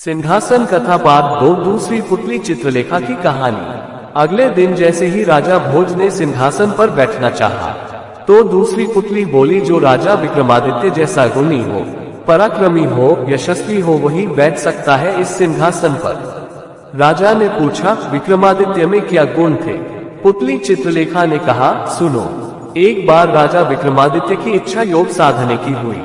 सिंहासन कथा पार्ट 2 दूसरी पुतली चित्रलेखा की कहानी। अगले दिन जैसे ही राजा भोज ने सिंहासन पर बैठना चाहा, तो दूसरी पुतली बोली, जो राजा विक्रमादित्य जैसा गुणी हो, पराक्रमी हो, यशस्वी हो, वही बैठ सकता है इस सिंहासन पर। राजा ने पूछा, विक्रमादित्य में क्या गुण थे? पुतली चित्रलेखा ने कहा, सुनो। एक बार राजा विक्रमादित्य की इच्छा योग साधने की हुई।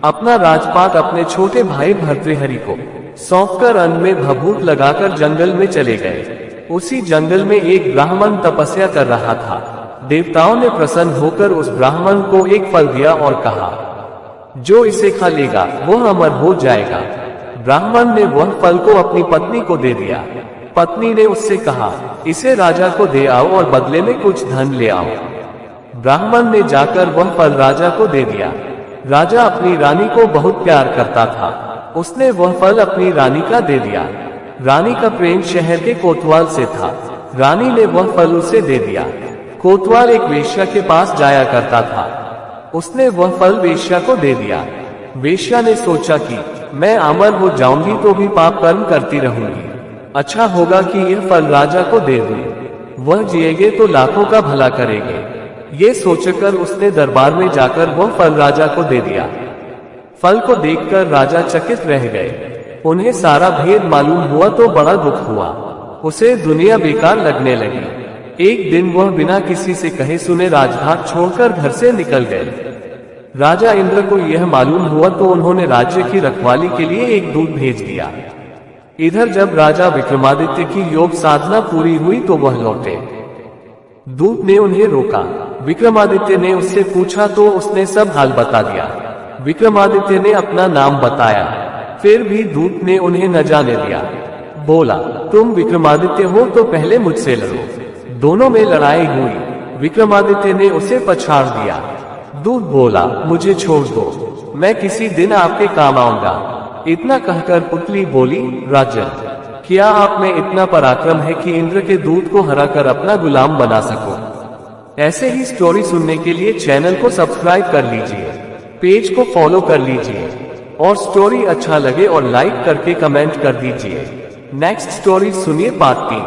अपना राजपाट अपने छोटे भाई भर्तृहरि को सौंपकर अन्न में भभूत लगाकर जंगल में चले गए। उसी जंगल में एक ब्राह्मण तपस्या कर रहा था। देवताओं ने प्रसन्न होकर उस ब्राह्मण को एक फल दिया और कहा, जो इसे खा लेगा वह अमर हो जाएगा। ब्राह्मण ने वह फल को अपनी पत्नी को दे दिया। पत्नी ने उससे कहा, इसे राजा को दे आओ और बदले में कुछ धन ले आओ। ब्राह्मण ने जाकर वह फल राजा को दे दिया। राजा अपनी रानी को बहुत प्यार करता था। उसने वह फल अपनी रानी का दे दिया। रानी का प्रेम शहर के कोतवाल से था। रानी ने वह फल उसे दे दिया। कोतवाल एक वेश्या के पास जाया करता था। उसने वह फल वेश्या को दे दिया। वेश्या ने सोचा कि मैं अमर हो जाऊंगी तो भी पाप कर्म करती रहूंगी, अच्छा होगा कि यह फल राजा को दे दूं। वह जिएंगे तो लाखों का भला करेंगे। ये सोचकर उसने दरबार में जाकर वह फल राजा को दे दिया। फल को देखकर राजा चकित रह गए। उन्हें सारा भेद मालूम हुआ तो बड़ा दुख हुआ। उसे दुनिया बेकार लगने लगी। एक दिन वह बिना किसी से कहे सुने राजघाट छोड़कर घर से निकल गए। राजा इंद्र को यह मालूम हुआ तो उन्होंने राज्य की रखवाली के लिए एक दूत भेज दिया। इधर जब राजा विक्रमादित्य की योग साधना पूरी हुई तो वह लौटे। दूत ने उन्हें रोका। विक्रमादित्य ने उससे पूछा तो उसने सब हाल बता दिया। विक्रमादित्य ने अपना नाम बताया, फिर भी दूत ने उन्हें न जाने दिया। बोला, तुम विक्रमादित्य हो तो पहले मुझसे लड़ो। दोनों में लड़ाई हुई। विक्रमादित्य ने उसे पछाड़ दिया। दूत बोला, मुझे छोड़ दो, मैं किसी दिन आपके काम आऊंगा। इतना कहकर पुतली बोली, राजन, क्या आप में इतना पराक्रम है कि इंद्र के दूत को हराकर अपना गुलाम बना सको? ऐसे ही स्टोरी सुनने के लिए चैनल को सब्सक्राइब कर लीजिए, पेज को फॉलो कर लीजिए और स्टोरी अच्छा लगे और लाइक करके कमेंट कर दीजिए। नेक्स्ट स्टोरी सुनिए पार्ट 3।